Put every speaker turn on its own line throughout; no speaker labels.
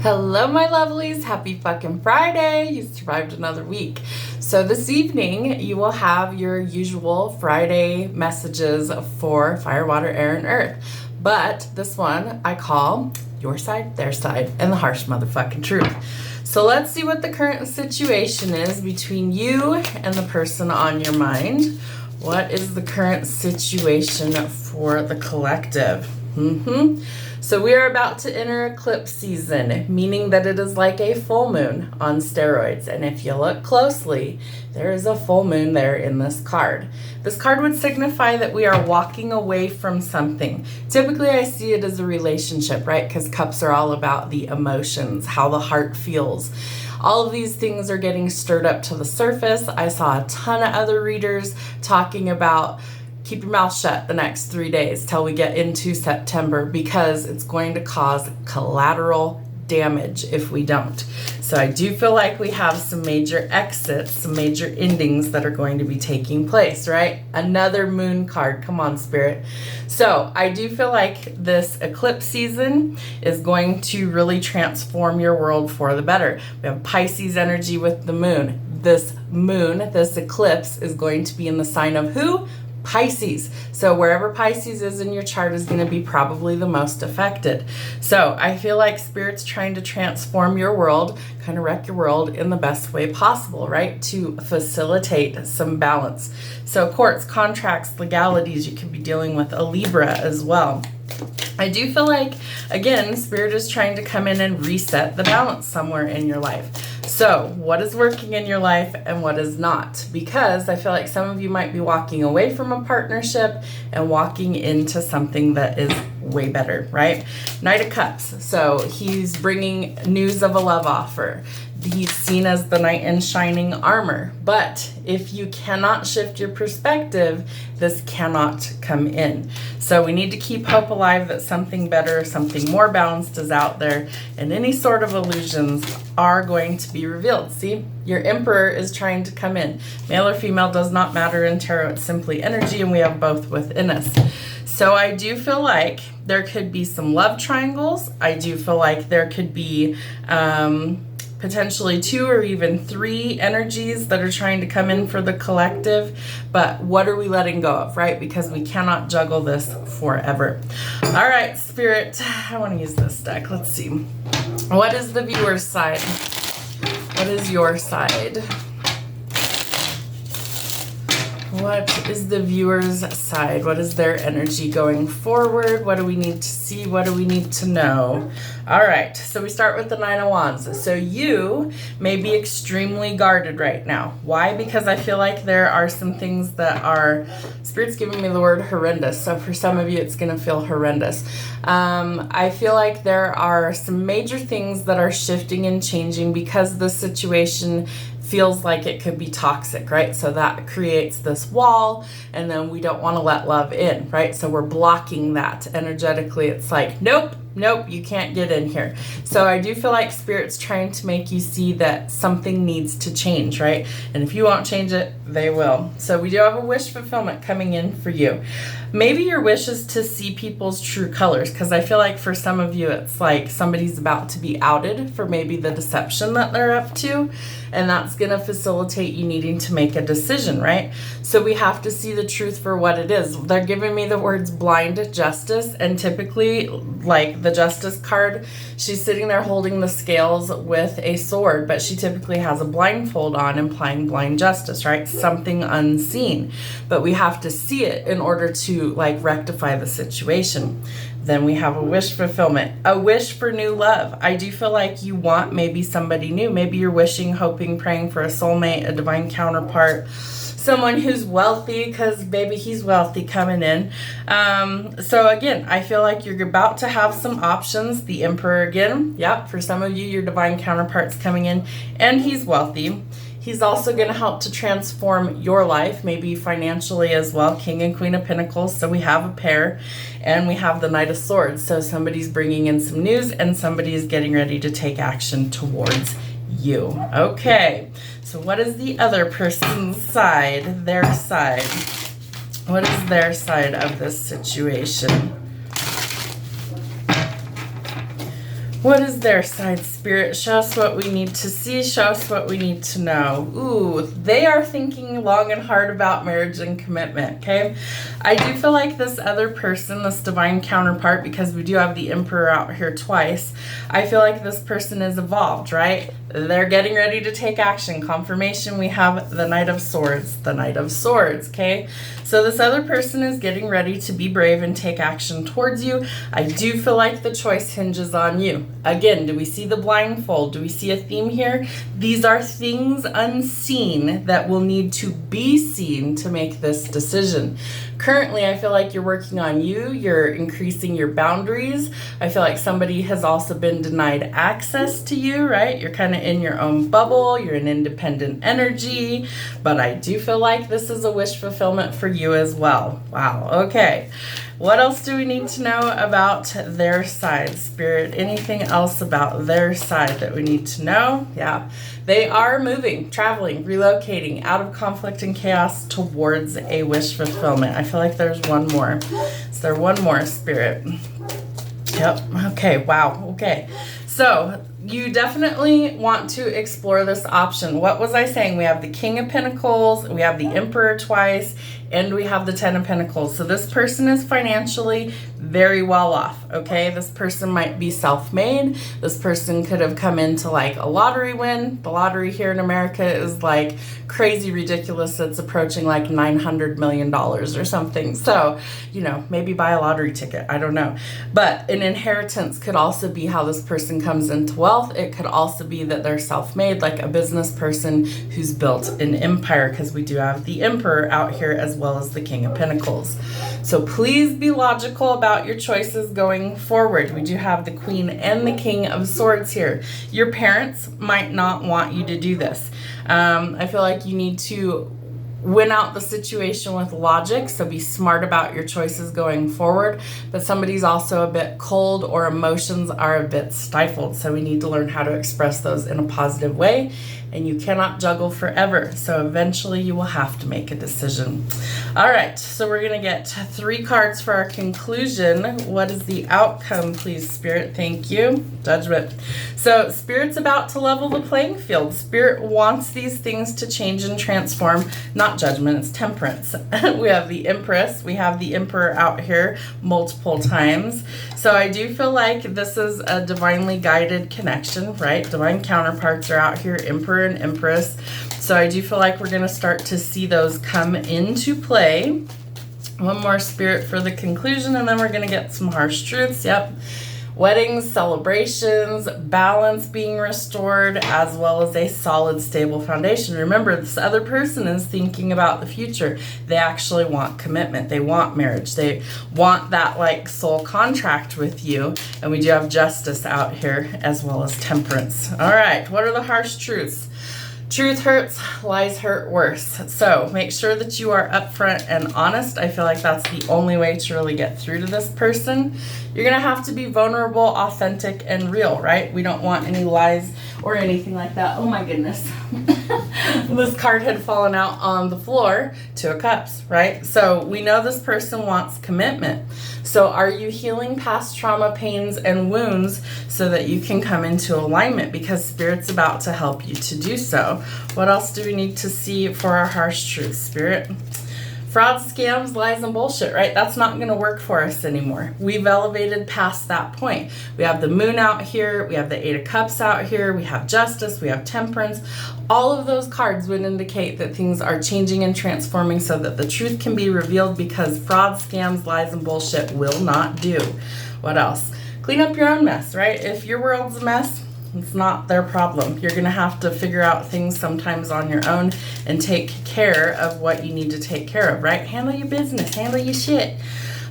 Hello, my lovelies. Happy fucking Friday. You survived another week. So this evening, you will have your usual Friday messages for fire, water, air, and earth. But this one I call your side, their side, and the harsh motherfucking truth. So let's see what the current situation is between you and the person on your mind. What is the current situation for the collective? So we are about to enter eclipse season, meaning that it is like a full moon on steroids. And if you look closely, there is a full moon there in this card. This card would signify that we are walking away from something. Typically, I see it as a relationship, right? Because cups are all about the emotions, how the heart feels. All of these things are getting stirred up to the surface. I saw a ton of other readers talking about keep your mouth shut the next 3 days till we get into September, because it's going to cause collateral damage if we don't. So I do feel like we have some major exits, some major endings that are going to be taking place, right? Another moon card. Come on, Spirit. So I do feel like this eclipse season is going to really transform your world for the better. We have Pisces energy with the moon. This eclipse is going to be in the sign of who? Pisces. So wherever Pisces is in your chart is going to be probably the most affected. So I feel like Spirit's trying to transform your world, kind of wreck your world in the best way possible, right? To facilitate some balance. So courts, contracts, legalities, you could be dealing with a Libra as well. I do feel like, again, Spirit is trying to come in and reset the balance somewhere in your life. So what is working in your life and what is not? Because I feel like some of you might be walking away from a partnership and walking into something that is way better, right? Knight of Cups. So he's bringing news of a love offer. He's seen as the knight in shining armor. But if you cannot shift your perspective, this cannot come in. So we need to keep hope alive that something better, something more balanced is out there, and any sort of illusions are going to be revealed. See, your Emperor is trying to come in. Male or female does not matter in tarot. It's simply energy, and we have both within us. So I do feel like there could be some love triangles. I do feel like there could be potentially 2 or even 3 energies that are trying to come in for the collective. But what are we letting go of, right? Because we cannot juggle this forever. All right, Spirit, I want to use this deck. Let's see. What is the viewer's side? What is your side? What is the viewer's side? What is their energy going forward? What do we need to see? What do we need to know? All right, so we start with the Nine of Wands. So you may be extremely guarded right now. Why? Because I feel like there are some things that are, Spirit's giving me the word horrendous. So for some of you, it's going to feel horrendous. I feel like there are some major things that are shifting and changing because the situation feels like it could be toxic, right? So that creates this wall, and then we don't want to let love in, right? So we're blocking that energetically. It's like, nope, you can't get in here. So I do feel like Spirit's trying to make you see that something needs to change, right? And if you won't change it, they will. So we do have a wish fulfillment coming in for you. Maybe your wish is to see people's true colors, because I feel like for some of you, it's like somebody's about to be outed for maybe the deception that they're up to, and that's going to facilitate you needing to make a decision, right? So we have to see the truth for what it is. They're giving me the words blind justice, and typically, like the justice card, she's sitting there holding the scales with a sword, but she typically has a blindfold on, implying blind justice, right? Something unseen. But we have to see it in order to like rectify the situation. Then we have a wish fulfillment, a wish for new love. I do feel like you want maybe somebody new. Maybe you're wishing, hoping, praying for a soulmate, a divine counterpart, someone who's wealthy, because baby, he's wealthy coming in. So again, I feel like you're about to have some options. The Emperor again. Yep, for some of you, your divine counterpart's coming in, and he's wealthy. He's also going to help to transform your life, maybe financially as well. King and Queen of Pentacles. So we have a pair, and we have the Knight of Swords. So somebody's bringing in some news, and somebody is getting ready to take action towards you. Okay. So what is the other person's side, their side? What is their side of this situation? What is their side, Spirit? Show us what we need to see. Show us what we need to know. Ooh, they are thinking long and hard about marriage and commitment, okay? I do feel like this other person, this divine counterpart, because we do have the Emperor out here twice, I feel like this person is evolved, right? They're getting ready to take action. Confirmation, we have the Knight of Swords, okay? So this other person is getting ready to be brave and take action towards you. I do feel like the choice hinges on you. Again, do we see the blindfold? Do we see a theme here? These are things unseen that will need to be seen to make this decision. Currently, I feel like you're working on you. You're increasing your boundaries. I feel like somebody has also been denied access to you, right? You're kind of in your own bubble. You're an independent energy. But I do feel like this is a wish fulfillment for you as well. Wow. Okay. What else do we need to know about their side, Spirit? Anything else about their side that we need to know? Yeah. They are moving, traveling, relocating out of conflict and chaos towards a wish fulfillment. I feel like there's one more. Is there one more, Spirit? Yep. Okay. Wow. Okay. So you definitely want to explore this option. What was I saying? We have the King of Pentacles, we have the Emperor twice, and we have the Ten of Pentacles. So this person is financially very well off, okay? This person might be self-made. This person could have come into like a lottery win. The lottery here in America is like crazy ridiculous. It's approaching like $900 million or something. So, you know, maybe buy a lottery ticket. I don't know. But an inheritance could also be how this person comes into wealth. It could also be that they're self-made, like a business person who's built an empire, because we do have the Emperor out here as well as the King of Pentacles. So please be logical about your choices going forward. We do have the Queen and the King of Swords here. Your parents might not want you to do this. I feel like you need to win out the situation with logic, so be smart about your choices going forward. But somebody's also a bit cold, or emotions are a bit stifled, so we need to learn how to express those in a positive way. And you cannot juggle forever, so eventually you will have to make a decision. All right, so we're gonna get 3 cards for our conclusion. What is the outcome, please, Spirit? Thank you. Judgment. So Spirit's about to level the playing field. Spirit wants these things to change and transform. Not Judgment, it's Temperance. We have the Empress, we have the Emperor out here multiple times. So I do feel like this is a divinely guided connection, right? Divine counterparts are out here, Emperor and Empress. So I do feel like we're going to start to see those come into play. One more, Spirit, for the conclusion, and then we're going to get some harsh truths. Yep. Weddings, celebrations, balance being restored, as well as a solid, stable foundation. Remember, this other person is thinking about the future. They actually want commitment. They want marriage. They want that like soul contract with you. And we do have Justice out here, as well as Temperance. All right, what are the harsh truths? Truth hurts, lies hurt worse. So make sure that you are upfront and honest. I feel like that's the only way to really get through to this person. You're gonna have to be vulnerable, authentic, and real, right? We don't want any lies or anything like that. Oh my goodness. This card had fallen out on the floor. 2 of Cups, right? So we know this person wants commitment. So are you healing past trauma, pains, and wounds so that you can come into alignment? Because Spirit's about to help you to do so. What else do we need to see for our harsh truth, Spirit? Fraud, scams, lies, and bullshit, right? That's not going to work for us anymore. We've elevated past that point. We have the Moon out here. We have the 8 of Cups out here. We have Justice. We have Temperance. All of those cards would indicate that things are changing and transforming so that the truth can be revealed, because fraud, scams, lies, and bullshit will not do. What else? Clean up your own mess, right? If your world's a mess, it's not their problem. You're going to have to figure out things sometimes on your own and take care of what you need to take care of, right? Handle your business, handle your shit.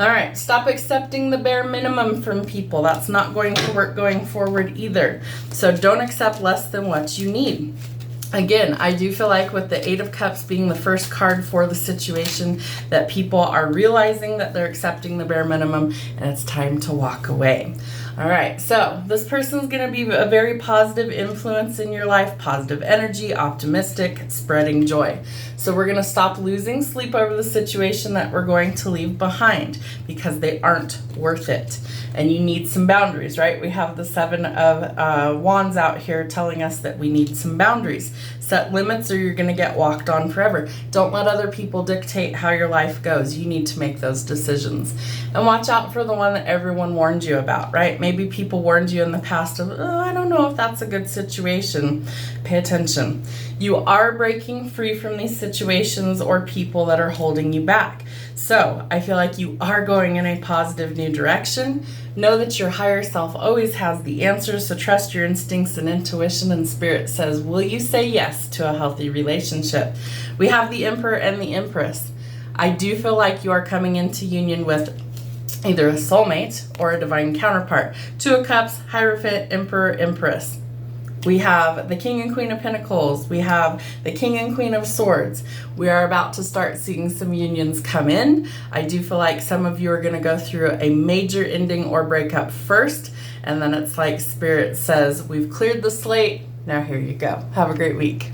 All right, stop accepting the bare minimum from people. That's not going to work going forward either. So don't accept less than what you need. Again, I do feel like with the 8 of Cups being the first card for the situation, that people are realizing that they're accepting the bare minimum and it's time to walk away. All right, so this person's going to be a very positive influence in your life, positive energy, optimistic, spreading joy. So we're going to stop losing sleep over the situation that we're going to leave behind because they aren't worth it. And you need some boundaries, right? We have the 7 of Wands out here telling us that we need some boundaries. Set limits or you're going to get walked on forever. Don't let other people dictate how your life goes. You need to make those decisions. And watch out for the one that everyone warned you about, right? Maybe people warned you in the past of, oh, I don't know if that's a good situation. Pay attention. You are breaking free from these situations or people that are holding you back. So I feel like you are going in a positive new direction. Know that your higher self always has the answers, so trust your instincts and intuition, and Spirit says, will you say yes to a healthy relationship? We have the Emperor and the Empress. I do feel like you are coming into union with either a soulmate or a divine counterpart. 2 of Cups, Hierophant, Emperor, Empress. We have the King and Queen of Pentacles. We have the King and Queen of Swords. We are about to start seeing some unions come in. I do feel like some of you are going to go through a major ending or breakup first, and then it's like Spirit says, we've cleared the slate. Now here you go. Have a great week.